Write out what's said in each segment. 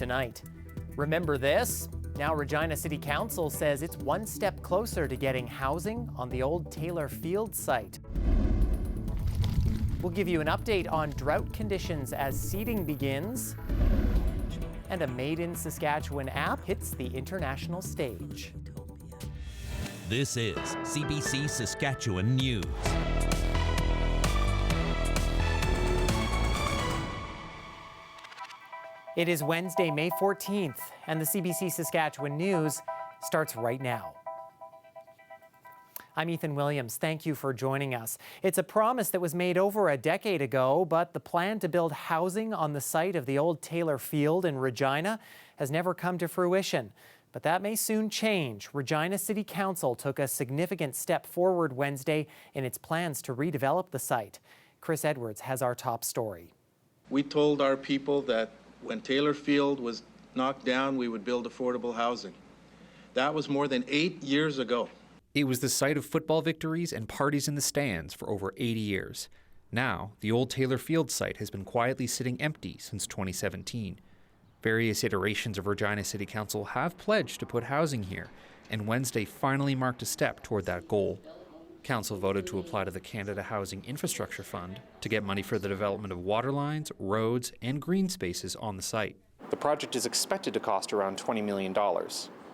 tonight. Remember this? Now Regina City Council says it's one step closer to getting housing on the old Taylor Field site. We'll give you an update on drought conditions as seeding begins. And a Made in Saskatchewan app hits the international stage. This is CBC Saskatchewan News. It is Wednesday, May 14th, and the CBC Saskatchewan News starts right now. I'm Ethan Williams. Thank you for joining us. It's a promise that was made over a decade ago, but the plan to build housing on the site of the old Taylor Field in Regina has never come to fruition. But that may soon change. Regina City Council took a significant step forward Wednesday in its plans to redevelop the site. Chris Edwards has our top story. We told our people that when Taylor Field was knocked down, we would build affordable housing. That was more than 8 years ago. It was the site of football victories and parties in the stands for over 80 years. Now, the old Taylor Field site has been quietly sitting empty since 2017. Various iterations of Regina City Council have pledged to put housing here, and Wednesday finally marked a step toward that goal. Council voted to apply to the Canada Housing Infrastructure Fund to get money for the development of water lines, roads, and green spaces on the site. The project is expected to cost around $20 million,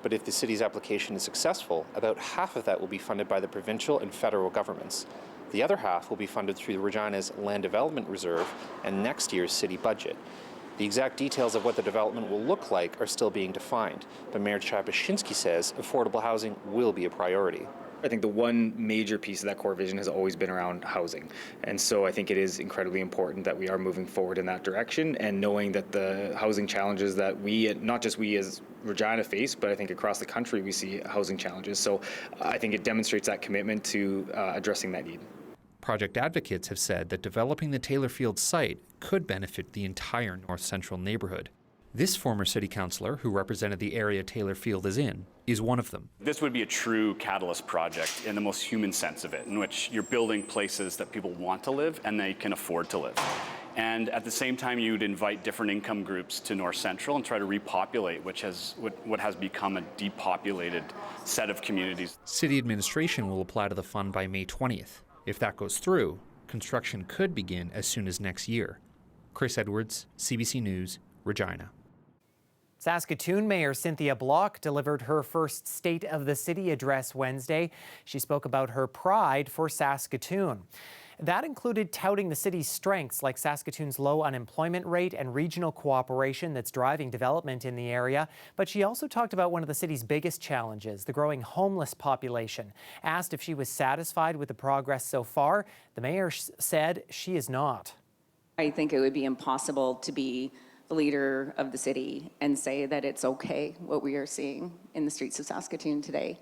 but if the city's application is successful, about half of that will be funded by the provincial and federal governments. The other half will be funded through Regina's Land Development Reserve and next year's city budget. The exact details of what the development will look like are still being defined, but Mayor Chapushinsky says affordable housing will be a priority. I think the one major piece of that core vision has always been around housing. And so I think it is incredibly important that we are moving forward in that direction and knowing that the housing challenges that we, not just we as Regina face, but I think across the country we see housing challenges. So I think it demonstrates that commitment to addressing that need. Project advocates have said that developing the Taylor Field site could benefit the entire north central neighborhood. This former city councillor, who represented the area Taylor Field is in, is one of them. This would be a true catalyst project in the most human sense of it, in which you're building places that people want to live and they can afford to live. And at the same time, you'd invite different income groups to North Central and try to repopulate, what has become a depopulated set of communities. City administration will apply to the fund by May 20th. If that goes through, construction could begin as soon as next year. Chris Edwards, CBC News, Regina. Saskatoon Mayor Cynthia Block delivered her first State of the City address Wednesday. She spoke about her pride for Saskatoon. That included touting the city's strengths like Saskatoon's low unemployment rate and regional cooperation that's driving development in the area. But she also talked about one of the city's biggest challenges, the growing homeless population. Asked if she was satisfied with the progress so far, the mayor said she is not. I think it would be impossible to be the leader of the city and say that it's okay what we are seeing in the streets of Saskatoon today.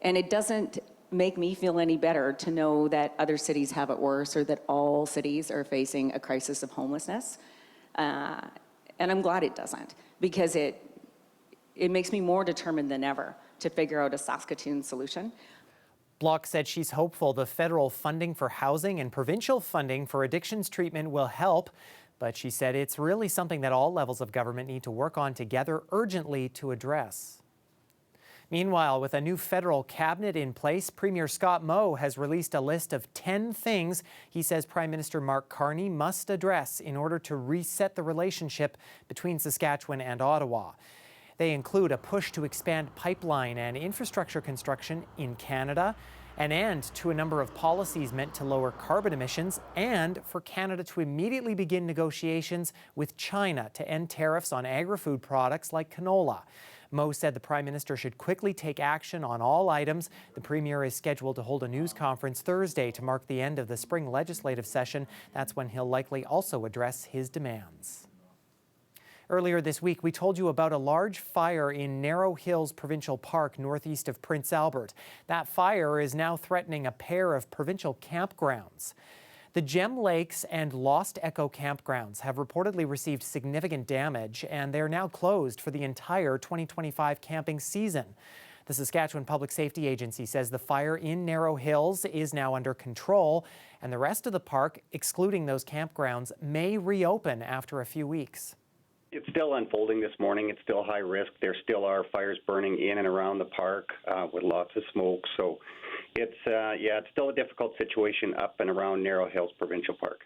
And it doesn't make me feel any better to know that other cities have it worse or that all cities are facing a crisis of homelessness. And I'm glad it doesn't, because it makes me more determined than ever to figure out a Saskatoon solution. Block said she's hopeful the federal funding for housing and provincial funding for addictions treatment will help. But she said it's really something that all levels of government need to work on together urgently to address. Meanwhile, with a new federal cabinet in place, Premier Scott Moe has released a list of 10 things he says Prime Minister Mark Carney must address in order to reset the relationship between Saskatchewan and Ottawa. They include a push to expand pipeline and infrastructure construction in Canada, an end to a number of policies meant to lower carbon emissions, and for Canada to immediately begin negotiations with China to end tariffs on agri-food products like canola. Moe said the Prime Minister should quickly take action on all items. The Premier is scheduled to hold a news conference Thursday to mark the end of the spring legislative session. That's when he'll likely also address his demands. Earlier this week, we told you about a large fire in Narrow Hills Provincial Park northeast of Prince Albert. That fire is now threatening a pair of provincial campgrounds. The Gem Lakes and Lost Echo campgrounds have reportedly received significant damage, and they're now closed for the entire 2025 camping season. The Saskatchewan Public Safety Agency says the fire in Narrow Hills is now under control, and the rest of the park, excluding those campgrounds, may reopen after a few weeks. It's still unfolding this morning. It's still high risk. There still are fires burning in and around the park with lots of smoke. So it's still a difficult situation up and around Narrow Hills Provincial Park.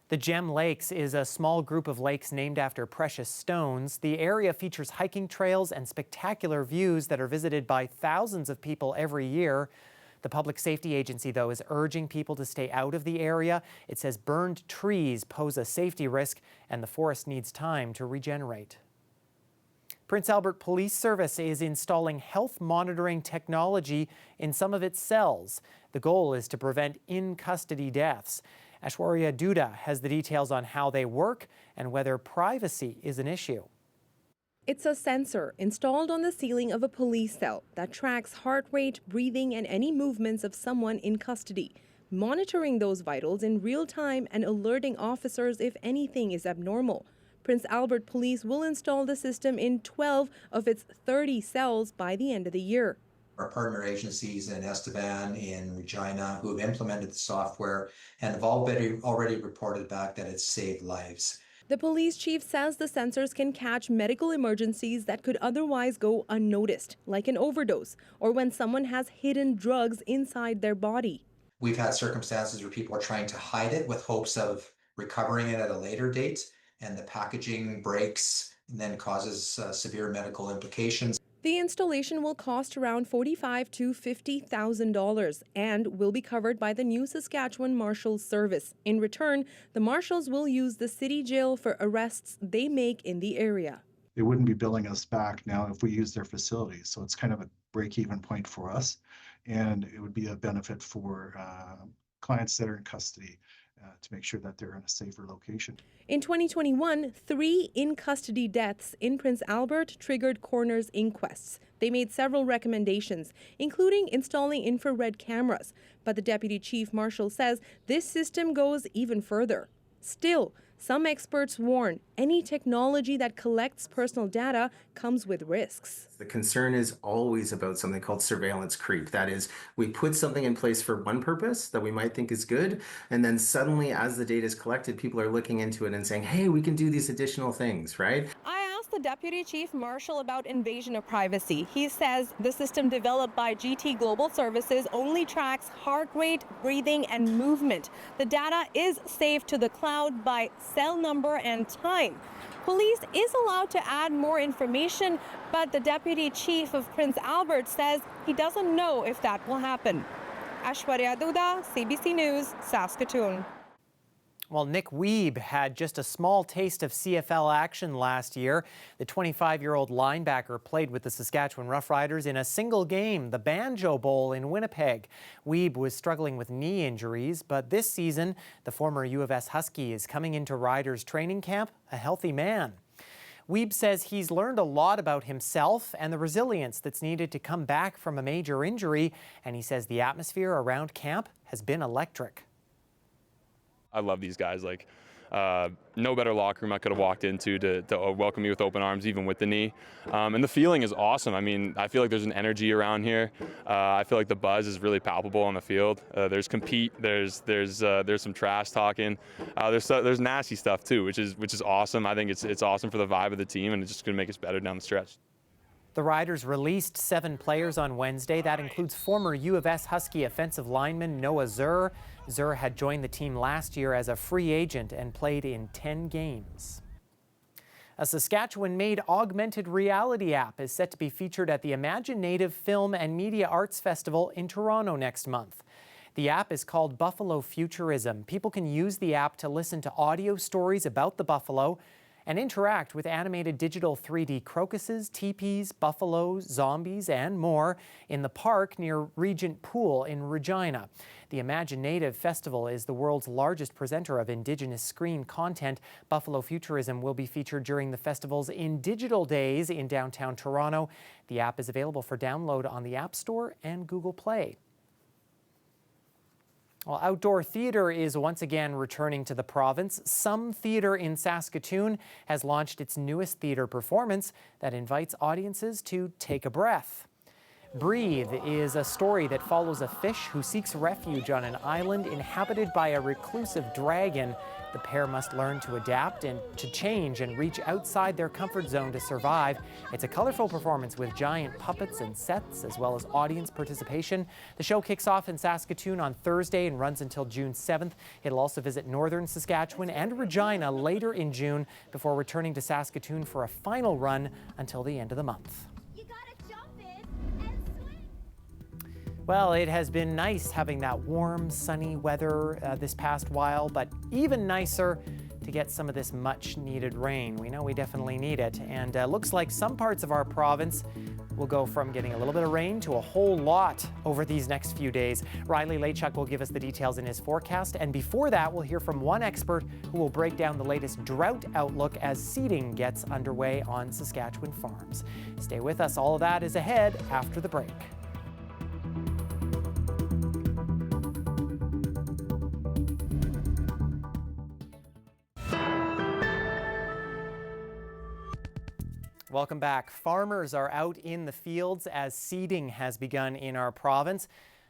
The Gem Lakes is a small group of lakes named after precious stones. The area features hiking trails and spectacular views that are visited by thousands of people every year. The Public Safety Agency, though, is urging people to stay out of the area. It says burned trees pose a safety risk and the forest needs time to regenerate. Prince Albert Police Service is installing health monitoring technology in some of its cells. The goal is to prevent in-custody deaths. Aishwarya Duda has the details on how they work and whether privacy is an issue. It's a sensor installed on the ceiling of a police cell that tracks heart rate, breathing, and any movements of someone in custody, monitoring those vitals in real time and alerting officers if anything is abnormal. Prince Albert Police will install the system in 12 of its 30 cells by the end of the year. Our partner agencies in Estevan, in Regina, who have implemented the software and have already reported back that it's saved lives. The police chief says the sensors can catch medical emergencies that could otherwise go unnoticed, like an overdose or when someone has hidden drugs inside their body. We've had circumstances where people are trying to hide it with hopes of recovering it at a later date, and the packaging breaks and then causes severe medical implications. The installation will cost around $45,000 to $50,000 and will be covered by the new Saskatchewan Marshals Service. In return, the Marshals will use the city jail for arrests they make in the area. They wouldn't be billing us back now if we use their facilities, so it's kind of a break-even point for us, and it would be a benefit for clients that are in custody to make sure that they're in a safer location. In 2021, 3 in-custody deaths in Prince Albert triggered coroner's inquests. They made several recommendations, including installing infrared cameras. But the Deputy Chief Marshal says this system goes even further. Still, some experts warn any technology that collects personal data comes with risks. The concern is always about something called surveillance creep. That is, we put something in place for one purpose that we might think is good, and then suddenly as the data is collected, people are looking into it and saying, hey, we can do these additional things, right? The Deputy Chief Marshal about invasion of privacy. He says the system developed by GT Global Services only tracks heart rate, breathing, and movement. The data is saved to the cloud by cell number and time. Police is allowed to add more information, but the Deputy Chief of Prince Albert says he doesn't know if that will happen. Aishwarya Duda, CBC News, Saskatoon. Well, Nick Wiebe had just a small taste of CFL action last year. The 25-year-old linebacker played with the Saskatchewan Roughriders in a single game, the Banjo Bowl in Winnipeg. Wiebe was struggling with knee injuries, but this season, the former U of S Husky is coming into Riders training camp a healthy man. Wiebe says he's learned a lot about himself and the resilience that's needed to come back from a major injury, and he says the atmosphere around camp has been electric. I love these guys. Like, no better locker room I could have walked into to welcome me with open arms, even with the knee. And the feeling is awesome. I mean, I feel like there's an energy around here. I feel like the buzz is really palpable on the field. There's compete. There's some trash talking. There's nasty stuff too, which is awesome. I think it's awesome for the vibe of the team, and it's just going to make us better down the stretch. The Riders released 7 players on Wednesday. That includes former U of S Husky offensive lineman Noah Zur. Zur had joined the team last year as a free agent and played in 10 games. A Saskatchewan-made augmented reality app is set to be featured at the Imagine Native Film and Media Arts Festival in Toronto next month. The app is called Buffalo Futurism. People can use the app to listen to audio stories about the buffalo and interact with animated digital 3D crocuses, teepees, buffaloes, zombies, and more in the park near Regent Pool in Regina. The Imagine Native Festival is the world's largest presenter of Indigenous screen content. Buffalo Futurism will be featured during the festival's In Digital Days in downtown Toronto. The app is available for download on the App Store and Google Play. Well, outdoor theatre is once again returning to the province. Some Theatre in Saskatoon has launched its newest theatre performance that invites audiences to take a breath. Breathe is a story that follows a fish who seeks refuge on an island inhabited by a reclusive dragon. The pair must learn to adapt and to change and reach outside their comfort zone to survive. It's a colorful performance with giant puppets and sets, as well as audience participation. The show kicks off in Saskatoon on Thursday and runs until June 7th. It'll also visit northern Saskatchewan and Regina later in June before returning to Saskatoon for a final run until the end of the month. Well, it has been nice having that warm, sunny weather this past while, but even nicer to get some of this much-needed rain. We know we definitely need it, and looks like some parts of our province will go from getting a little bit of rain to a whole lot over these next few days. Riley Lachuk will give us the details in his forecast, and before that, we'll hear from one expert who will break down the latest drought outlook as seeding gets underway on Saskatchewan farms. Stay with us. All of that is ahead after the break. Welcome back. Farmers are out in the fields as seeding has begun in our province.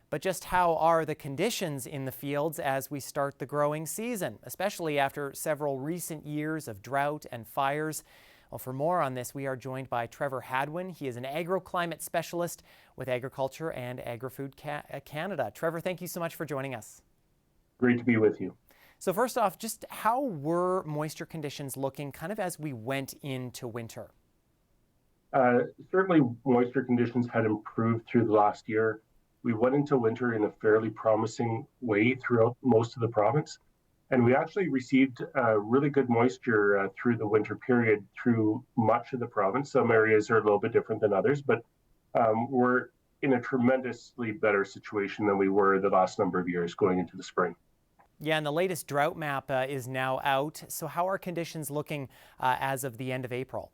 But just how are the conditions in the fields as we start the growing season, especially after several recent years of drought and fires? Well, for more on this, we are joined by Trevor Hadwin. He is an agroclimate specialist with Agriculture and Agri-Food Canada. Trevor, thank you so much for joining us. Great to be with you. So first off, just how were moisture conditions looking kind of as we went into winter? Certainly, moisture conditions had improved through the last year. We went into winter in a fairly promising way throughout most of the province, and we actually received really good moisture through the winter period through much of the province. Some areas are a little bit different than others, but we're in a tremendously better situation than we were the last number of years going into the spring. Yeah, and the latest drought map is now out. So how are conditions looking as of the end of April?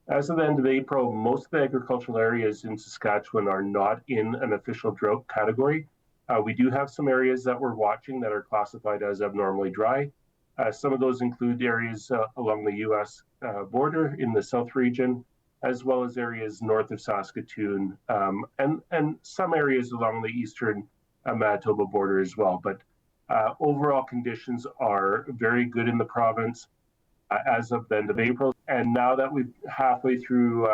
As of the end of April, most of the agricultural areas in Saskatchewan are not in an official drought category. We do have some areas that we're watching that are classified as abnormally dry. Some of those include areas along the U.S. border in the south region, as well as areas north of Saskatoon, and some areas along the eastern Manitoba border as well. But overall conditions are very good in the province as of the end of April. And now that we're halfway through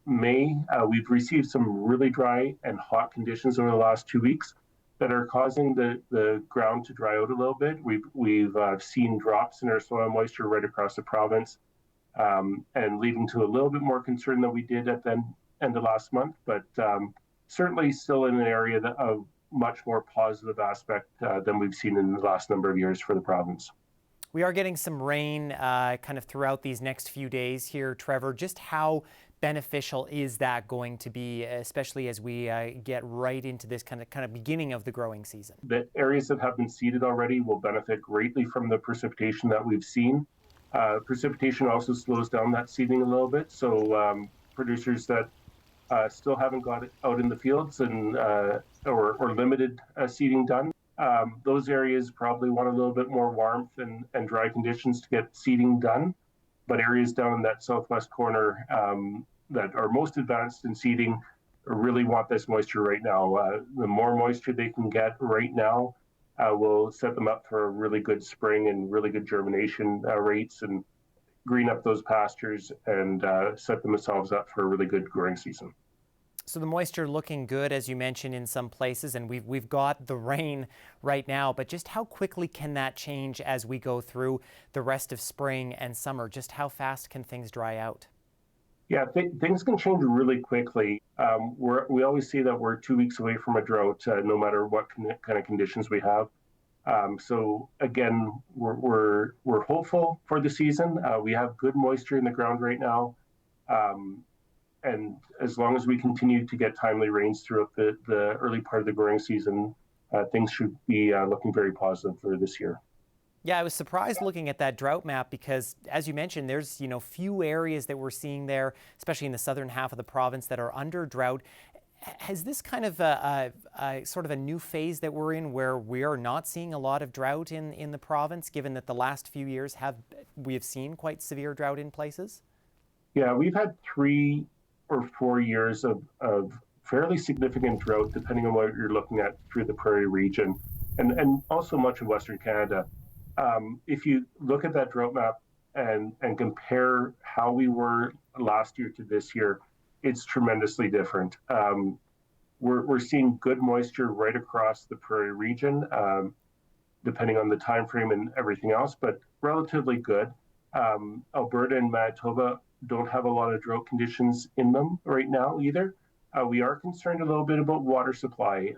May, we've received some really dry and hot conditions over the last 2 weeks that are causing the ground to dry out a little bit. We've seen drops in our soil moisture right across the province, and leading to a little bit more concern than we did at the end of last month, but certainly still in an area of much more positive aspect than we've seen in the last number of years for the province. We are getting some rain kind of throughout these next few days here, Trevor. Just how beneficial is that going to be, especially as we get right into this kind of beginning of the growing season? The areas that have been seeded already will benefit greatly from the precipitation that we've seen. Precipitation also slows down that seeding a little bit, so producers that still haven't got it out in the fields and or limited seeding done, those areas probably want a little bit more warmth and dry conditions to get seeding done. But areas down in that southwest corner that are most advanced in seeding really want this moisture right now. The more moisture they can get right now will set them up for a really good spring and really good germination rates and green up those pastures and set themselves up for a really good growing season. So the moisture looking good, as you mentioned, in some places, and we've got the rain right now, but just how quickly can that change as we go through the rest of spring and summer? Just how fast can things dry out? Yeah, things can change really quickly. We always say that we're 2 weeks away from a drought, no matter what kind of conditions we have. So again, we're hopeful for the season. We have good moisture in the ground right now. And as long as we continue to get timely rains throughout the early part of the growing season, things should be looking very positive for this year. Yeah, I was surprised looking at that drought map because, as you mentioned, there's few areas that we're seeing there, especially in the southern half of the province, that are under drought. Has this kind of sort of a new phase that we're in where we are not seeing a lot of drought in the province, given that the last few years we have seen quite severe drought in places? Yeah, we've had 3 or 4 years of fairly significant drought, depending on what you're looking at through the Prairie region, and also much of Western Canada. If you look at that drought map and compare how we were last year to this year, it's tremendously different. We're seeing good moisture right across the Prairie region, depending on the time frame and everything else, but relatively good. Alberta and Manitoba don't have a lot of drought conditions in them right now either. We are concerned a little bit about water supply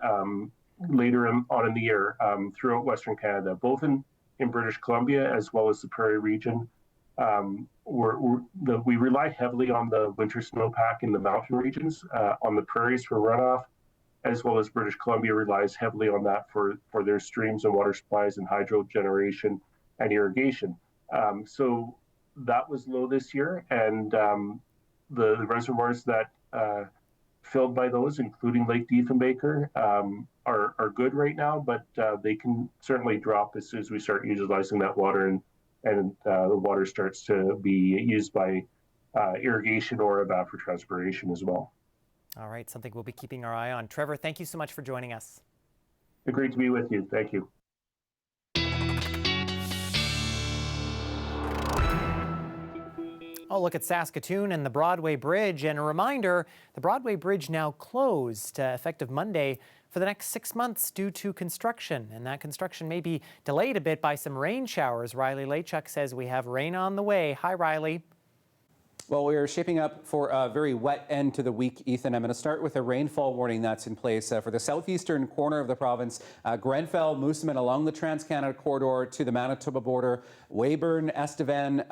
later on in the year throughout Western Canada, both in British Columbia as well as the Prairie region. We rely heavily on the winter snowpack in the mountain regions, on the prairies for runoff, as well as British Columbia relies heavily on that for their streams and water supplies and hydro generation and irrigation. So that was low this year, and the reservoirs that filled by those, including Lake Diefenbaker, are good right now, but they can certainly drop as soon as we start utilizing that water and the water starts to be used by irrigation or evapotranspiration as well. All right, something we'll be keeping our eye on. Trevor, thank you so much for joining us. Great to be with you. Thank you. Oh, look at Saskatoon and the Broadway Bridge. And a reminder, the Broadway Bridge now closed effective Monday for the next 6 months due to construction. And that construction may be delayed a bit by some rain showers. Riley Lachuk says we have rain on the way. Hi, Riley. Well, we are shaping up for a very wet end to the week, Ethan. I'm going to start with a rainfall warning that's in place for the southeastern corner of the province, Grenfell, Moosomin along the Trans-Canada corridor to the Manitoba border, Weyburn, Estevan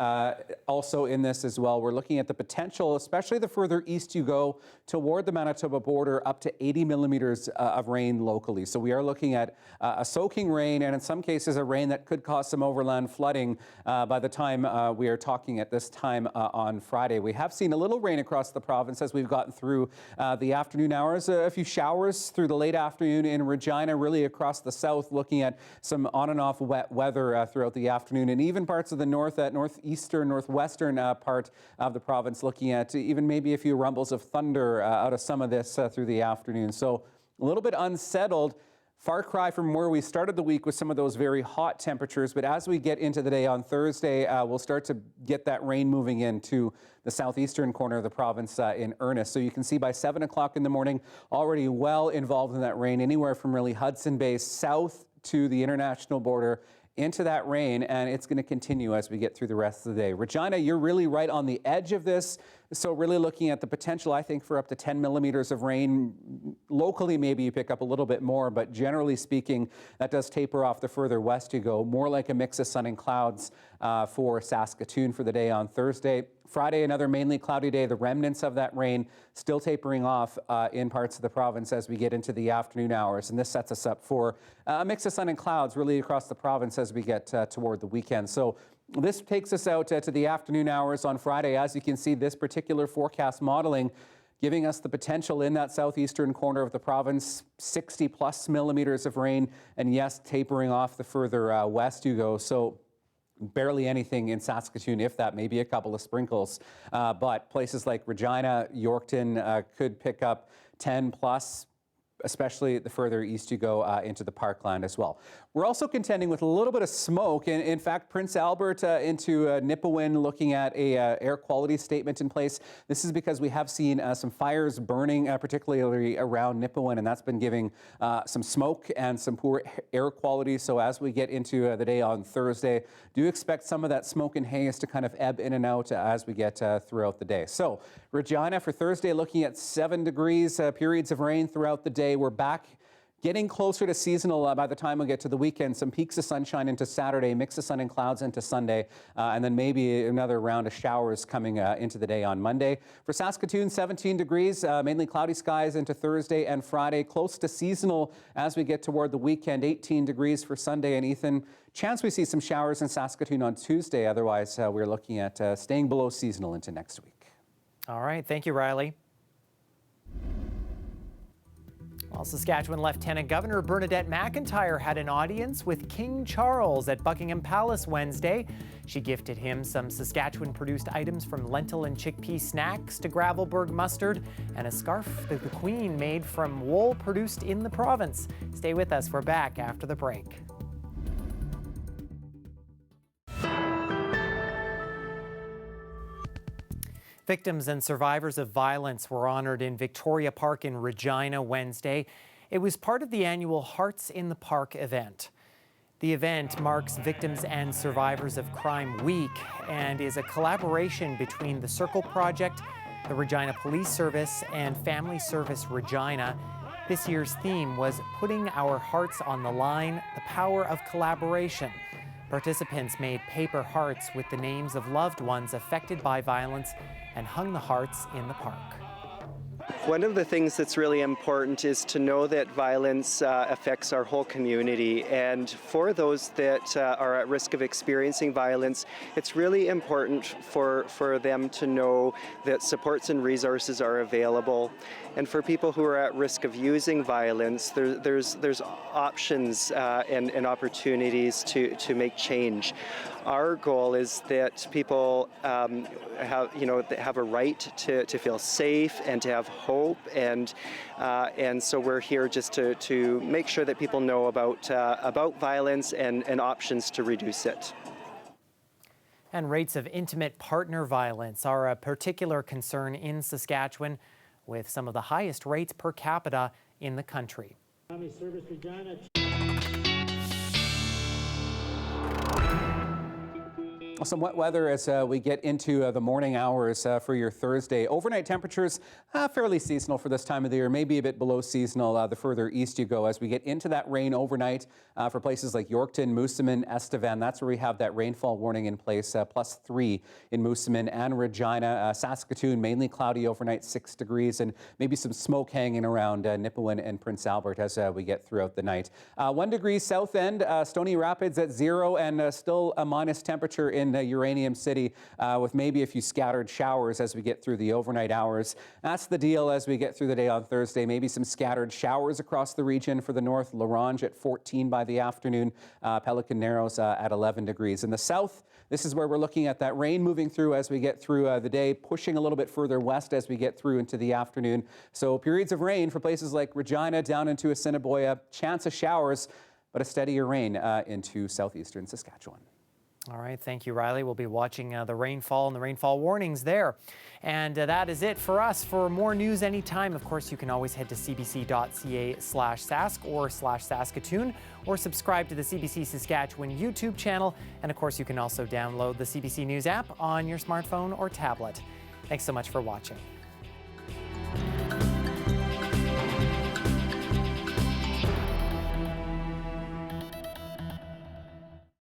also in this as well. We're looking at the potential, especially the further east you go toward the Manitoba border, up to 80 millimeters of rain locally. So we are looking at a soaking rain and in some cases a rain that could cause some overland flooding by the time we are talking at this time on Friday. We have seen a little rain across the province as we've gotten through the afternoon hours. A few showers through the late afternoon in Regina, really across the south, looking at some on and off wet weather throughout the afternoon, and even parts of the northeastern, northwestern part of the province, looking at even maybe a few rumbles of thunder out of some of this through the afternoon. So a little bit unsettled. Far cry from where we started the week with some of those very hot temperatures, but as we get into the day on Thursday, we'll start to get that rain moving into the southeastern corner of the province in earnest. So you can see by 7 o'clock in the morning, already well involved in that rain, anywhere from really Hudson Bay south to the international border into that rain, and it's going to continue as we get through the rest of the day. Regina, you're really right on the edge of this, so really looking at the potential, I think, for up to 10 millimeters of rain. Locally, maybe you pick up a little bit more, but generally speaking, that does taper off the further west you go. More like a mix of sun and clouds for Saskatoon for the day on Thursday. Friday, another mainly cloudy day. The remnants of that rain still tapering off in parts of the province as we get into the afternoon hours. And this sets us up for a mix of sun and clouds really across the province as we get toward the weekend. So this takes us out to the afternoon hours on Friday. As you can see, this particular forecast modeling giving us the potential in that southeastern corner of the province, 60 plus millimeters of rain, and yes, tapering off the further west you go. So barely anything in Saskatoon, if that, maybe a couple of sprinkles. But places like Regina, Yorkton could pick up 10 plus, especially the further east you go into the parkland as well. We're also contending with a little bit of smoke. And in fact, Prince Albert into Nipawin looking at a air quality statement in place. This is because we have seen some fires burning, particularly around Nipawin, and that's been giving some smoke and some poor air quality. So as we get into the day on Thursday, do expect some of that smoke and haze to kind of ebb in and out as we get throughout the day. So Regina for Thursday looking at 7 degrees, periods of rain throughout the day. We're back getting closer to seasonal by the time we get to the weekend. Some peaks of sunshine into Saturday, mix of sun and clouds into Sunday, and then maybe another round of showers coming into the day on Monday. For Saskatoon, 17 degrees, mainly cloudy skies into Thursday and Friday, close to seasonal as we get toward the weekend, 18 degrees for Sunday. And Ethan, chance we see some showers in Saskatoon on Tuesday. Otherwise, we're looking at staying below seasonal into next week. All right. Thank you, Riley. Well, Saskatchewan Lieutenant Governor Bernadette McIntyre had an audience with King Charles at Buckingham Palace Wednesday. She gifted him some Saskatchewan-produced items from lentil and chickpea snacks to Gravelbourg mustard and a scarf that the Queen made from wool produced in the province. Stay with us. We're back after the break. Victims and survivors of violence were honored in Victoria Park in Regina Wednesday. It was part of the annual Hearts in the Park event. The event marks Victims and Survivors of Crime Week and is a collaboration between the Circle Project, the Regina Police Service, and Family Service Regina. This year's theme was Putting Our Hearts on the Line, the Power of Collaboration. Participants made paper hearts with the names of loved ones affected by violence and hung the hearts in the park. One of the things that's really important is to know that violence affects our whole community, and for those that are at risk of experiencing violence, it's really important for them to know that supports and resources are available. And for people who are at risk of using violence, there's options and opportunities to make change. Our goal is that people have a right to feel safe and to have hope, and so we're here just to make sure that people know about violence and options to reduce it. And rates of intimate partner violence are a particular concern in Saskatchewan, with some of the highest rates per capita in the country. Some wet weather as we get into the morning hours for your Thursday. Overnight temperatures fairly seasonal for this time of the year, maybe a bit below seasonal the further east you go. As we get into that rain overnight for places like Yorkton, Moosomin, Estevan, that's where we have that rainfall warning in place, +3 in Moosomin and Regina. Saskatoon, mainly cloudy overnight, 6 degrees, and maybe some smoke hanging around Nipawin and Prince Albert as we get throughout the night. 1 degree south end, Stony Rapids at 0, and still a minus temperature in Uranium City with maybe a few scattered showers as we get through the overnight hours. That's the deal as we get through the day on Thursday. Maybe some scattered showers across the region for the north. Larange at 14 by the afternoon. Pelican Narrows at 11 degrees. In the south, this is where we're looking at that rain moving through as we get through the day, pushing a little bit further west as we get through into the afternoon. So periods of rain for places like Regina down into Assiniboia. Chance of showers, but a steadier rain into southeastern Saskatchewan. All right, thank you, Riley. We'll be watching the rainfall and the rainfall warnings there. And that is it for us. For more news anytime, of course, you can always head to cbc.ca/sask or /Saskatoon, or subscribe to the CBC Saskatchewan YouTube channel. And of course, you can also download the CBC News app on your smartphone or tablet. Thanks so much for watching.